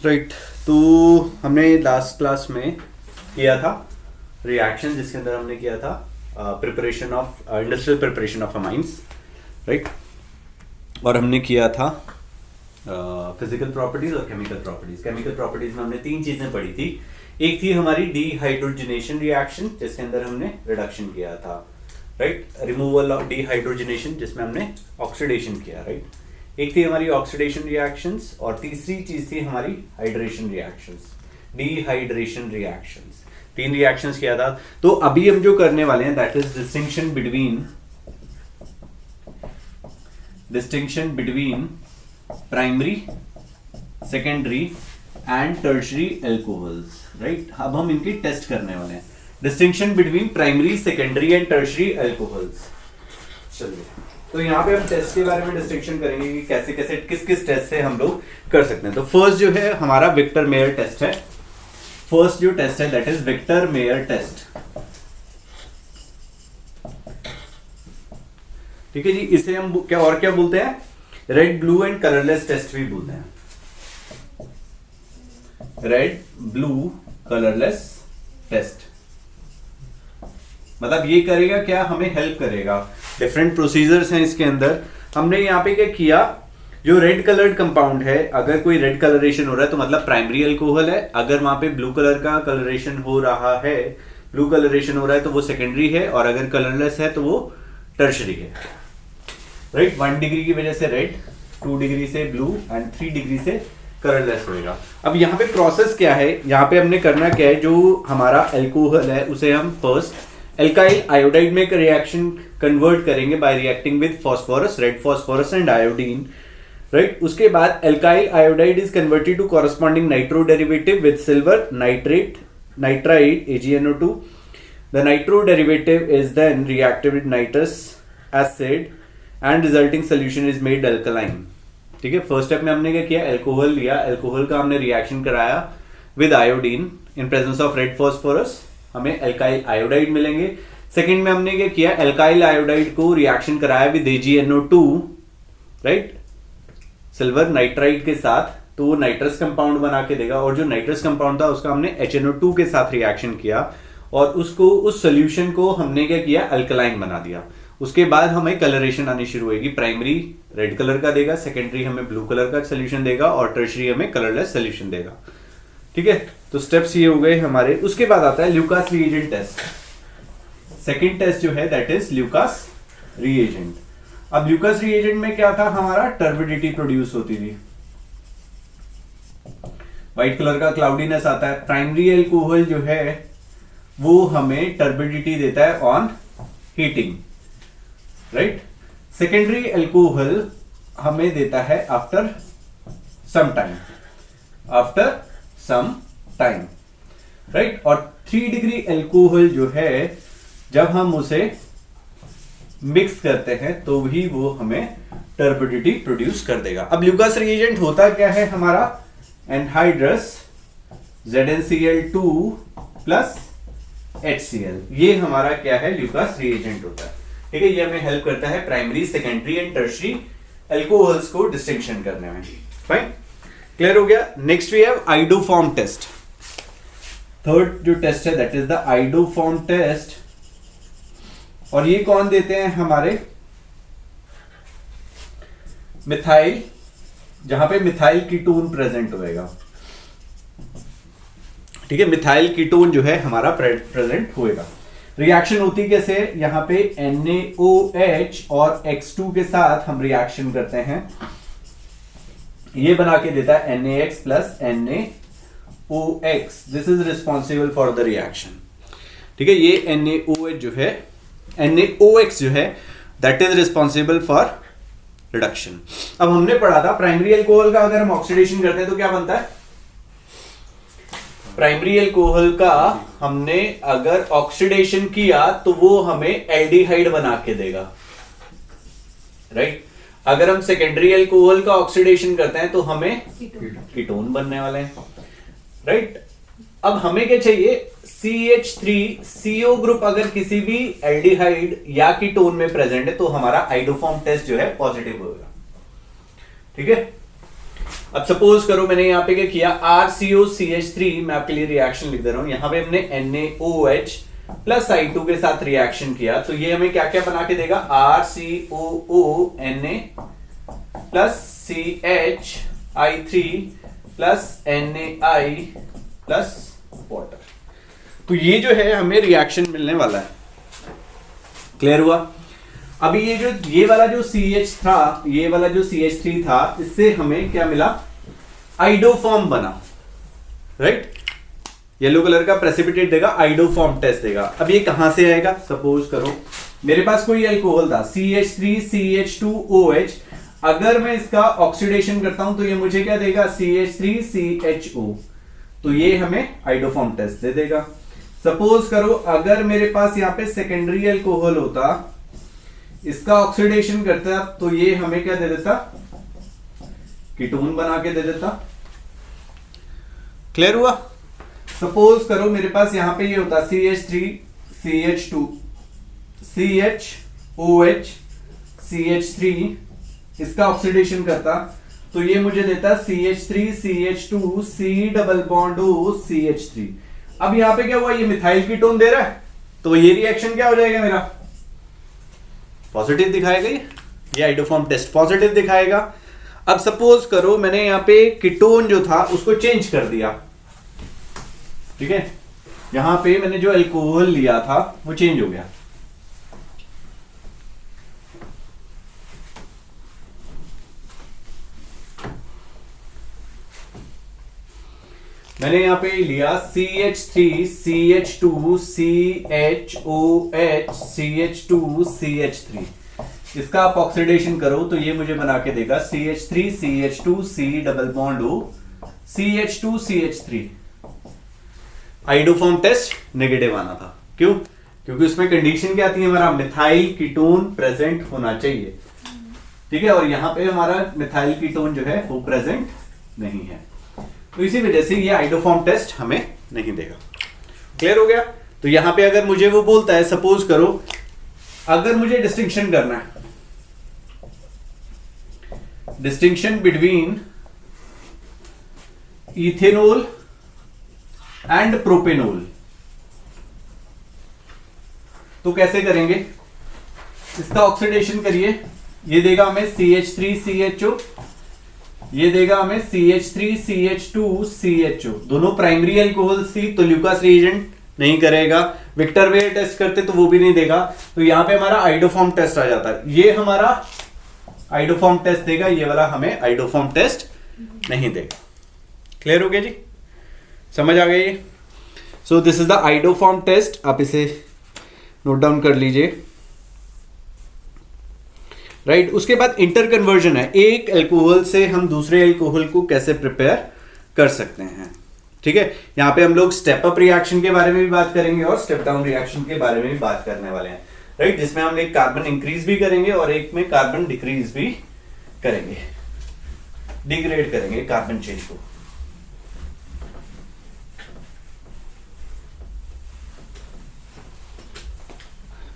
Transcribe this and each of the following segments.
Right तो हमने last class में किया था रिएक्शन, जिसके अंदर हमने किया था preparation of industrial preparation of amines, right. और हमने किया था फिजिकल प्रॉपर्टीज और केमिकल प्रॉपर्टीज। केमिकल प्रॉपर्टीज में हमने तीन चीजें पढ़ी थी। एक थी हमारी डीहाइड्रोजनेशन रिएक्शन, जिसके अंदर हमने रिडक्शन किया था, राइट, रिमूवल ऑफ डीहाइड्रोजनेशन, जिसमें हमने ऑक्सीडेशन किया, राइट। एक थी हमारी ऑक्सीडेशन रिएक्शंस और तीसरी चीज थी हमारी हाइड्रेशन रिएक्शंस, डीहाइड्रेशन रिएक्शंस। तीन रिएक्शंस किया था। तो अभी हम जो करने वाले हैं that is distinction between primary, secondary and tertiary alcohols, right. अब हम इनकी टेस्ट करने वाले हैं, distinction between primary, secondary and tertiary alcohols. चलिए, तो यहाँ पे हम टेस्ट के बारे में डिस्टिंक्शन करेंगे कि कैसे कैसे किस किस टेस्ट से हम लोग कर सकते हैं। तो फर्स्ट जो है हमारा विक्टर मेयर टेस्ट है। फर्स्ट जो टेस्ट है that is Victor Meyer test, ठीक है जी। इसे हम क्या बोलते हैं, red blue and colourless test भी बोलते हैं। रेड ब्लू कलरलेस टेस्ट मतलब ये करेगा क्या, हमें हेल्प करेगा। डिफरेंट प्रोसीजर्स हैं इसके अंदर। हमने यहाँ पे क्या किया, जो रेड कलर्ड कंपाउंड है, अगर कोई रेड कलरेशन हो रहा है तो मतलब प्राइमरी अल्कोहल है। अगर वहां पे ब्लू कलर का कलरेशन हो रहा है, ब्लू कलरेशन हो रहा है तो वो सेकेंडरी है, और अगर कलरलेस है तो वो टर्शरी है, राइट। 1 डिग्री की वजह से रेड, 2 डिग्री से ब्लू एंड 3 डिग्री से कलरलेस होएगा। अब यहाँ पे प्रोसेस क्या है, यहाँ पे हमने करना क्या है, जो हमारा अल्कोहल है उसे हम फर्स्ट एल्काइल आयोडाइड में रिएक्शन कन्वर्ट करेंगे by reacting with phosphorus, red phosphorus and iodine, right. उसके बाद alkyl iodide is converted to corresponding nitro derivative with silver nitride AgNO2. The nitro derivative is then reacted with nitrous acid and resulting solution is made alkaline. ठीक है, first step में हमने क्या किया, alcohol लिया, alcohol का हमने reaction कराया with iodine in presence of red phosphorus, हमें एल्काइल आयोडाइड मिलेंगे। सेकंड में हमने क्या किया, एल्काइल आयोडाइड को रिएक्शन कराया with AgNO2, right, silver nitride के साथ, तो वो नाइट्रस कंपाउंड बना के देगा। और जो नाइट्रस कंपाउंड था उसका हमने HNO2 के साथ रिएक्शन किया और उसको, उस सोल्यूशन को हमने क्या किया, अल्कलाइन बना दिया। उसके बाद हमें कलरेशन आनी शुरू होगी। प्राइमरी रेड कलर का देगा, सेकेंडरी हमें ब्लू कलर का सोल्यूशन देगा और टर्शरी हमें कलरलेस सोल्यूशन देगा, ठीक है। तो स्टेप्स ये हो गए हमारे। उसके बाद आता है Lucas reagent test. Second test जो है दैट इज ल्यूकास रिएजेंट। अब ल्यूकास रिएजेंट में क्या था, हमारा टर्बिडिटी प्रोड्यूस होती थी, व्हाइट कलर का क्लाउडीनेस आता है। प्राइमरी एल्कोहल जो है वो हमें टर्बिडिटी देता है on heating, right. Secondary alcohol हमें देता है आफ्टर सम टाइम, राइट। और 3 डिग्री एल्कोहल जो है जब हम उसे मिक्स करते हैं तो भी वो हमें टर्बिडिटी प्रोड्यूस कर देगा। अब ल्यूकास रिएजेंट होता क्या है, हमारा एनहाइड्रस ZnCl2 प्लस HCl, ये हमारा क्या है, ल्यूकास रिएजेंट होता है, ठीक है। ये हमें हेल्प करता है primary, secondary and tertiary alcohols को डिस्टिंक्शन करने में। फाइन, क्लियर हो गया। Next we have iodoform test. Third जो टेस्ट है that is the iodoform test. और ये कौन देते हैं, हमारे मिथाइल, जहां पे मिथाइल कीटोन प्रेजेंट होएगा, ठीक है। मिथाइल कीटोन जो है हमारा प्रेजेंट होएगा। रिएक्शन होती कैसे, यहां पे NaOH और X2 के साथ हम रिएक्शन करते हैं, ये बना के देता है NaX plus NaOX। This is responsible for the reaction, ठीक है। ये NaOH जो है, NaOX जो है that is responsible for reduction. अब हमने पढ़ा था प्राइमरी अल्कोहल का अगर हम ऑक्सीडेशन करते हैं तो क्या बनता है, प्राइमरी अल्कोहल का हमने अगर ऑक्सीडेशन किया तो वो हमें एल्डिहाइड बना के देगा, राइट। अगर हम सेकेंडरी अल्कोहल का ऑक्सीडेशन करते हैं तो हमें कीटोन बनने वाले हैं, राइट। अब हमें क्या चाहिए, CH3CO ग्रुप अगर किसी भी एल्डिहाइड या कीटोन में प्रेजेंट है तो हमारा आइडोफॉर्म टेस्ट जो है पॉजिटिव होगा, ठीक है। अब सपोज करो मैंने यहाँ पे क्या किया, RCOCH3, मैं आपके लिए रिएक्शन लिख दे रहा हूं, यहां पे हमने NaOH प्लस I2 के साथ रिएक्शन किया, तो ये हमें क्या क्या बना के देगा, RCOONA plus CHI3 plus NaI plus water. तो ये जो है हमें रिएक्शन मिलने वाला है। क्लियर हुआ? अभी ये वाला जो CH था, ये वाला जो CH3 था, इससे हमें क्या मिला, आइडोफॉर्म बना, राइट? येलो कलर का प्रेसिपिटेट देगा, आइडोफॉर्म टेस्ट देगा। अब ये कहां से आएगा? सपोज करो मेरे पास कोई अल्कोहल था CH3CH2OH, अगर मैं इसका ऑक्सीडेशन करता हूं तो ये मुझे क्या देगा, CH3CHO, तो ये हमें आइडोफॉर्म टेस्ट दे देगा। सपोज करो अगर मेरे पास यहां पे सेकेंडरी अल्कोहल होता, इसका ऑक्सीडेशन करता, तो ये हमें क्या दे देता, कीटोन बना के दे देता। क्लियर हुआ? सपोज करो मेरे पास यहां पे ये होता CH3CH2 CHOH CH3, इसका ऑक्सीडेशन करता, तो ये मुझे देता CH3CH2 C double bond O CH3। अब यहां पे क्या हुआ, ये मिथाइल कीटोन दे रहा है, तो ये रिएक्शन क्या हो जाएगा, मेरा पॉजिटिव दिखाएगा, ये आइडोफॉर्म टेस्ट पॉजिटिव दिखाएगा। अब सपोज करो मैंने यहां पे कीटोन जो था उसको चेंज कर दिया, ठीक है, यहां पे मैंने जो अल्कोहल लिया था वो चेंज हो गया। मैंने यहां पे लिया CH3CH2 CHOH CH2 CH3, इसका आप ऑक्सीडेशन करो तो ये मुझे बना के देगा CH3CH2 C double bond O CH2 CH3। Iodoform test negative आना था, क्यों? क्योंकि उसमें कंडीशन क्या आती है, हमारा मिथाइल कीटोन प्रेजेंट होना चाहिए, ठीक है, और यहां पे हमारा मिथाइल कीटोन जो है वो प्रेजेंट नहीं है, तो इसी वजह से ये आइडोफॉर्म टेस्ट हमें नहीं देगा। क्लियर हो गया? तो यहां पे अगर मुझे वो बोलता है, सपोज करो अगर मुझे डिस्टिंक्शन करना है, distinction between ethanol and propanol, तो कैसे करेंगे? इसका ऑक्सीडेशन करिए, ये देगा हमें CH3CHO, ये देगा हमें CH3CH2CHO, दोनों प्राइमरी अल्कोहल सी, तो ल्यूकास रिएजेंट नहीं करेगा। विक्टर वेयर टेस्ट करते तो वो भी नहीं देगा, तो यहां पे हमारा आइडोफॉर्म टेस्ट आ जाता है, ये हमारा आइडोफॉर्म टेस्ट देगा, ये वाला हमें आइडोफॉर्म टेस्ट नहीं देगा। क्लियर हो गया जी? समझ आ गई? So this is the iodoform test, आप इसे नोट डाउन कर लीजिए, राइट? उसके बाद इंटर कन्वर्जन है, एक अल्कोहल से हम दूसरे अल्कोहल को कैसे प्रिपेयर कर सकते हैं, ठीक है। यहां पे हम लोग स्टेप अप रिएक्शन के बारे में भी बात करेंगे और स्टेप डाउन रिएक्शन के बारे में भी बात करने वाले हैं, राइट, जिसमें हम एक कार्बन इंक्रीज भी करेंगे और एक में कार्बन डिक्रीज भी करेंगे, डिग्रेड करेंगे कार्बन चेन को।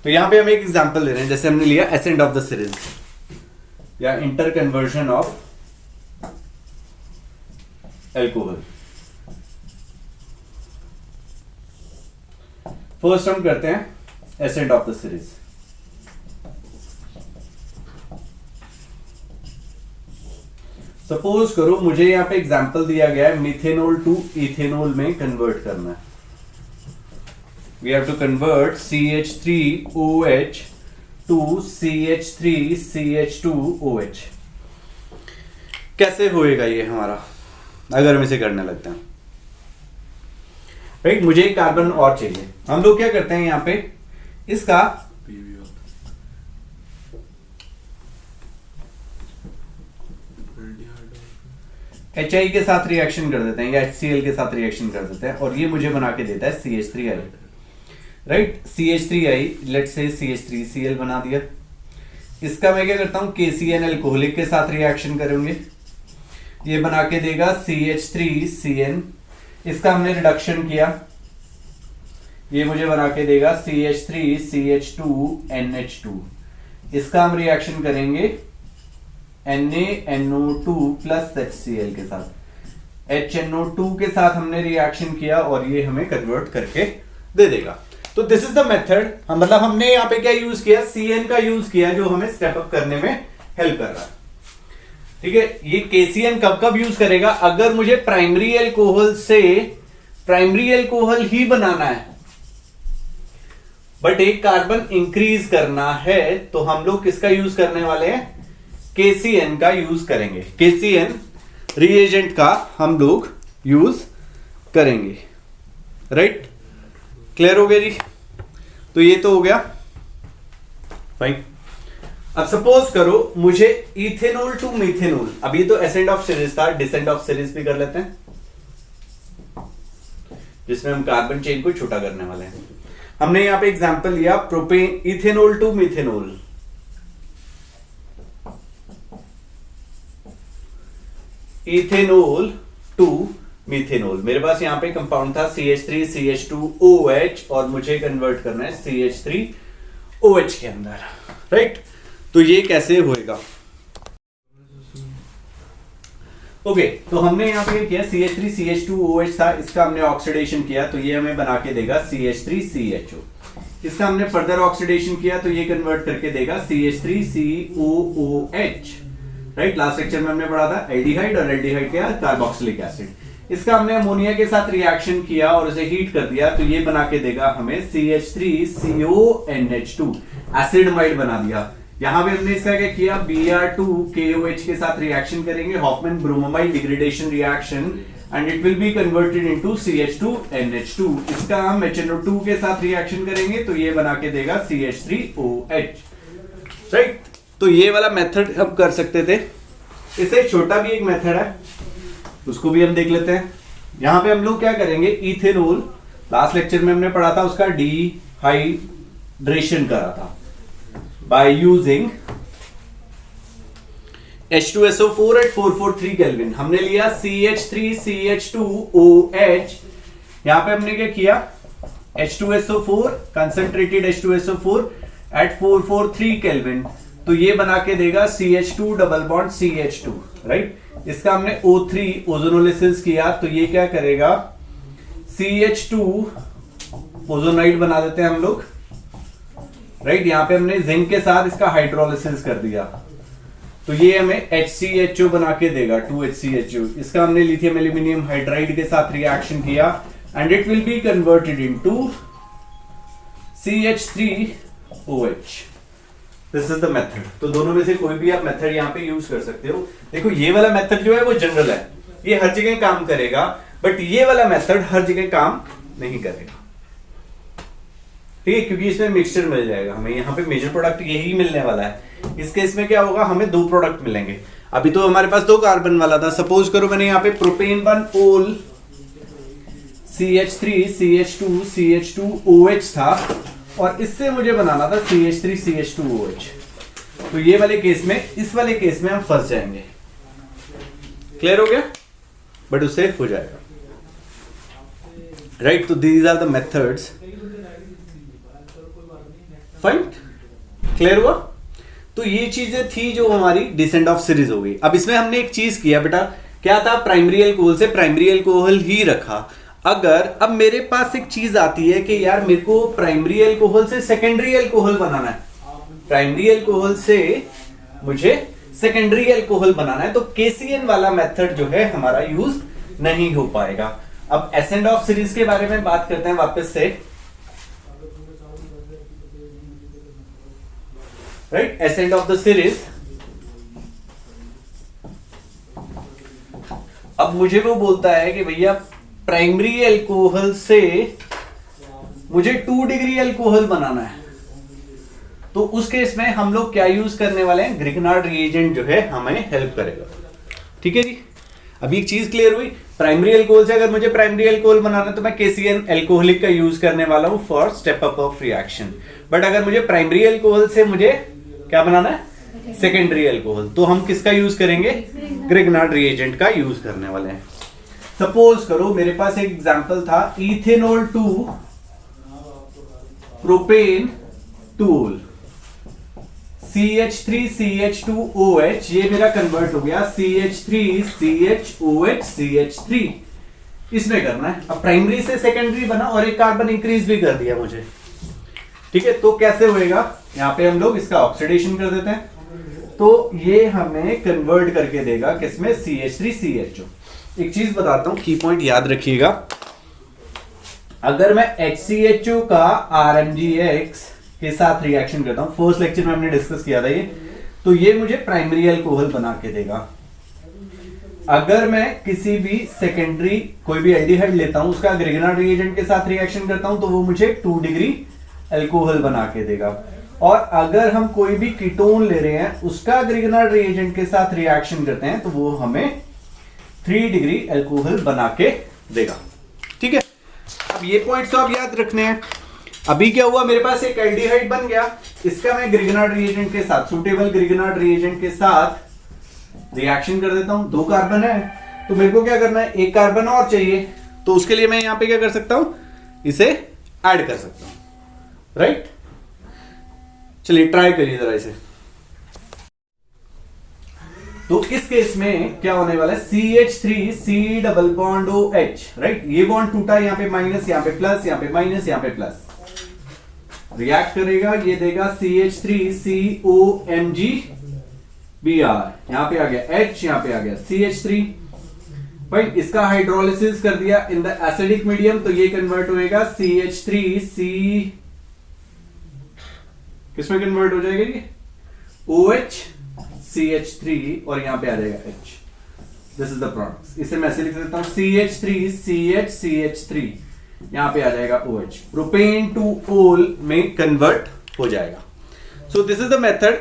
तो यहां पे हम एक एग्जांपल ले रहे हैं, जैसे हमने लिया एसेंड ऑफ द सीरीज या inter conversion of alcohol. First हम करते हैं ascend of the series. Suppose करो मुझे यहां पे एग्जांपल दिया गया है मिथेनॉल टू इथेनॉल में कन्वर्ट करना है। We have to convert CH3OH to CH3CH2OH। कैसे होएगा ये हमारा अगर हम इसे करने लगते हैं, राइट? मुझे एक कार्बन और चाहिए। हम लोग क्या करते हैं यहां पे इसका HI के साथ रिएक्शन कर देते हैं या HCl के साथ रिएक्शन कर देते हैं और ये मुझे बना के देता है CH3I, right? CH3I let's say CH3Cl बना दिया। इसका मैं क्या करता हूं KCN अल्कोहलिक के साथ रिएक्शन करेंगे, ये बना के देगा CH3CN। इसका हमने रिडक्शन किया, ये मुझे बना के देगा CH3CH2NH2। इसका हम रिएक्शन करेंगे NaNO2 प्लस HCl के साथ, HNO2 के साथ हमने रिएक्शन किया और ये हमें कन्वर्ट करके दे देगा। तो दिस इज द मेथड। मतलब हमने यहाँ पे क्या यूज किया, CN का यूज किया जो हमें स्टेप अप करने में हेल्प कर रहा है। ठीक है, ये KCN कब कब यूज करेगा, अगर मुझे प्राइमरी अल्कोहल से प्राइमरी अल्कोहल ही बनाना है बट एक कार्बन इंक्रीज करना है, तो हम लोग किसका यूज करने वाले हैं, KCN का यूज करेंगे। KCN रिएजेंट का हम लोग यूज करेंगे। राइट, क्लियर हो गया जी। तो ये तो हो गया फाइन। अब सपोज करो मुझे इथेनॉल टू मिथेनॉल, अब ये तो एसेंड ऑफ सीरीज था, डिसेंड ऑफ सीरीज भी कर लेते हैं जिसमें हम कार्बन चेन को छोटा करने वाले हैं। हमने यहां पे एग्जांपल लिया propane, ethanol to methanol, ethanol to methanol. मेरे पास यहां पे कंपाउंड था CH3CH2OH और मुझे कन्वर्ट करना है CH3OH के अंदर। राइट, तो ये कैसे होएगा। ओके, तो हमने यहां पे किया CH3CH2OH था, इसका हमने ऑक्सीडेशन किया तो ये हमें बना के देगा CH3CHO। इसका हमने फर्दर ऑक्सीडेशन किया तो ये कन्वर्ट करके देगा CH3COOH। राइट, लास्ट लेक्चर में हमने पढ़ा था एल्डिहाइड और एल्डिहाइड क्या, कार्बोक्सिलिक एसिड। इसका हमने अमोनिया के साथ रिएक्शन किया और उसे हीट कर दिया तो ये बना के देगा हमें CH3CONH2, एसिडमाइड बना दिया। यहां पे हमने इसका क्या किया, Br2KOH के साथ रिएक्शन करेंगे, Hoffmann bromamide degradation reaction, and it will be converted into CH2NH2। इसका हम HNO2 के साथ रिएक्शन करेंगे तो ये बना के देगा CH3OH। राइट, तो ये वाला मेथड हम कर सकते थे। इससे छोटा भी एक मेथड है, उसको भी हम देख लेते हैं। यहां पे हम लोग क्या करेंगे, इथेनॉल लास्ट लेक्चर में हमने पढ़ा था, उसका डिहाइड्रेशन करा था by using H2SO4 at 443 kelvin. हमने लिया CH3CH2OH, यहां पे हमने क्या किया, H2SO4 concentrated H2SO4 at 443 kelvin, तो ये बना के देगा CH2 double bond CH2। Right, इसका हमने O3 ओजोनोलिसिस किया तो ये क्या करेगा, CH2 ओजोनाइड बना देते हैं हम लोग। राइट, यहां पे हमने जिंक के साथ इसका हाइड्रोलिसिस कर दिया तो ये हमें HCHO बना के देगा, 2HCHO। इसका हमने लिथियम एल्यूमिनियम हाइड्राइड के साथ रिएक्शन किया and it will be converted into CH3OH। This is the method. तो दोनों में से कोई भी आप मेथड यहाँ पे यूज कर सकते हो। देखो ये वाला मेथड जो है वो जनरल है, ये हर जगह काम करेगा, बट ये वाला मेथड हर जगह काम नहीं करेगा। ठीक है, क्योंकि इसमें मिक्सचर मिल जाएगा हमें, यहाँ पे मेजर प्रोडक्ट यही मिलने वाला है। इस केस में क्या होगा, हमें दो प्रोडक्ट मिलेंगे। अभी तो हमारे पास दो कार्बन वाला था, सपोज करो मैंने यहाँ पे प्रोपेन 1 ओल CH3CH2CH2OH था और इससे मुझे बनाना था CH3CH2OH। तो ये वाले केस में, इस वाले केस में हम फंस जाएंगे। क्लियर हो गया, बट उससे हो जाएगा। राइट, तो these are the methods. Fine, clear हुआ। तो ये चीजें थी जो हमारी डिसेंड ऑफ सीरीज हो गई। अब इसमें हमने एक चीज किया बेटा, क्या था, प्राइमरी अल्कोहल से प्राइमरी अल्कोहल ही रखा। अगर अब मेरे पास एक चीज आती है कि यार मेरे को प्राइमरी अल्कोहल से सेकेंडरी अल्कोहल बनाना है, प्राइमरी अल्कोहल से मुझे सेकेंडरी अल्कोहल बनाना है, तो KCN वाला मेथड जो है हमारा यूज नहीं हो पाएगा। अब एसेंड ऑफ सीरीज के बारे में बात करते हैं वापस से। Right, ascend of the series. अब मुझे वो बोलता है कि भैया प्राइमरी अल्कोहल से मुझे 2 डिग्री अल्कोहल बनाना है, तो उस केस में हम लोग क्या यूज करने वाले हैं, ग्रिग्नार्ड रिएजेंट जो है हमें हेल्प करेगा। ठीक है जी, अभी एक चीज क्लियर हुई। प्राइमरी अल्कोहल से अगर मुझे प्राइमरी अल्कोहल बनाना है तो मैं KCN अल्कोहलिक का यूज करने वाला हूं for step up of reaction. But अगर मुझे प्राइमरी अल्कोहल से मुझे क्या बनाना है, सेकेंडरी अल्कोहल, तो हम किसका यूज करेंगे, ग्रिग्नार्ड रिएजेंट का यूज करने वाले हैं। सपोज करो मेरे पास एक एग्जांपल था ethanol to propane tool CH3CH2OH, ये मेरा कन्वर्ट हो गया CH3CHOH CH3, इसमें करना है। अब प्राइमरी से सेकेंडरी बना और एक कार्बन इंक्रीज भी कर दिया मुझे, ठीक है। तो कैसे होएगा, यहां पे हम लोग इसका ऑक्सीडेशन कर देते हैं, तो ये हमें कन्वर्ट करके देगा किसमें, CH3CHO। एक चीज बताता हूं, की पॉइंट याद रखिएगा, अगर मैं HCHO का RMGX के साथ रिएक्शन करता हूं, फर्स्ट लेक्चर में हमने डिस्कस किया था ये, तो ये मुझे प्राइमरी अल्कोहल बना के देगा। अगर मैं किसी भी सेकेंडरी कोई भी एल्डिहाइड लेता हूं, उसका ग्रिगनार्ड रिएजेंट के साथ रिएक्शन करता हूं, तो वो मुझे 2 डिग्री अल्कोहल बना के देगा। और अगर हम कोई भी कीटोन ले रहे हैं, उसका ग्रिगनार्ड रिएजेंट के साथ रिएक्शन करते हैं, तो वो हमें 3 डिग्री अल्कोहल बना के देगा, ठीक है। अब ये पॉइंट्स तो आप याद रखने हैं। अभी क्या हुआ, मेरे पास एक एल्डिहाइड बन गया, इसका मैं ग्रिगनार्ड रिएजेंट के साथ, सूटेबल ग्रिगनार्ड रिएजेंट के साथ रिएक्शन कर देता हूं। 2 कार्बन है, तो मेरे को क्या करना है, 1 कार्बन और चाहिए, तो उसके लिए मैं यहां पे क्या कर सकता हूं, इसे ऐड कर सकता हूं, राइट। चलिए ट्राई करिए जरा इसे। तो इस केस में क्या होने वाला है, CH3C double bond OH, right. ये बॉन्ड टूटा, यहां पे माइनस, यहां पे प्लस, यहां पे माइनस, यहां पे प्लस, रिएक्ट करेगा, ये देगा CH3COMgBr, यहां पे आ गया H, यहां पे आ गया CH3। भाई इसका हाइड्रोलिसिस कर दिया इन द एसिडिक मीडियम, तो ये कन्वर्ट होएगा CH3C, किसमें कन्वर्ट हो जाएगा ये, OH CH3, और यहां पे आ जाएगा H। This is the product, इसे मैं ऐसे लिख देता हूं CH3CH3, यहां पे आ जाएगा OH, प्रोपेन टू ओल में कन्वर्ट हो जाएगा। सो दिस इज द मेथड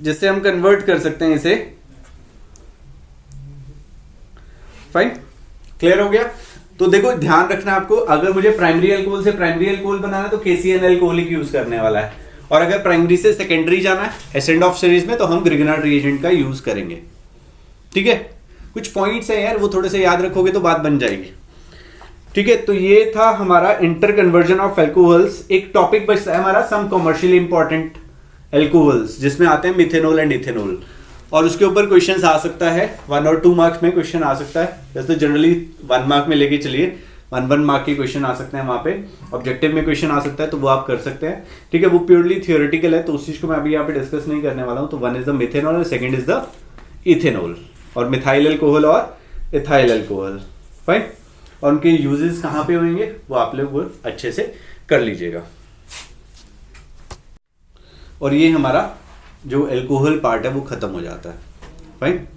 जिससे हम कन्वर्ट कर सकते हैं इसे। फाइन, क्लियर हो गया। तो देखो ध्यान रखना आपको, अगर मुझे प्राइमरी अल्कोहल से प्राइमरी अल्कोहल बनाना है तो KCN अल्कोहलिक यूज करने वाला है, और अगर प्राइमरी से सेकेंडरी जाना है एसेंड ऑफ सीरीज में, तो हम ग्रिगनार्ड रिएजेंट का यूज करेंगे, ठीक है। कुछ पॉइंट्स है यार, वो थोड़े से याद रखोगे तो बात बन जाएगी, ठीक है। तो ये था हमारा इंटर कन्वर्जन ऑफ एल्कोहल्स। एक टॉपिक बचता है हमारा सम कमर्शियली इंपॉर्टेंट एल्कोहल्स, जिसमें आते हैं मिथेनॉल एंड इथेनॉल, और उसके ऊपर क्वेश्चन आ सकता है 1 और 2 मार्क्स में क्वेश्चन आ सकता है। जैसे जनरली 1 मार्क में लेके चलिए, 1 मार्क के क्वेश्चन आ सकते हैं, वहां पे ऑब्जेक्टिव में क्वेश्चन आ सकता है, तो वो आप कर सकते हैं, ठीक है। वो प्योरली थियोरेटिकल है, तो उस चीज को मैं अभी यहाँ पे डिस्कस नहीं करने वाला हूँ। तो 1 इज द मिथेनॉल और 2 इज द इथेनॉल, और मिथाइल अल्कोहल और इथाइल अल्कोहल, फाइन। और उनके यूजेस कहाँ पे होंगे वो आप लोग अच्छे से कर लीजिएगा। और ये हमारा जो अल्कोहल पार्ट है वो खत्म हो जाता है, फाइन।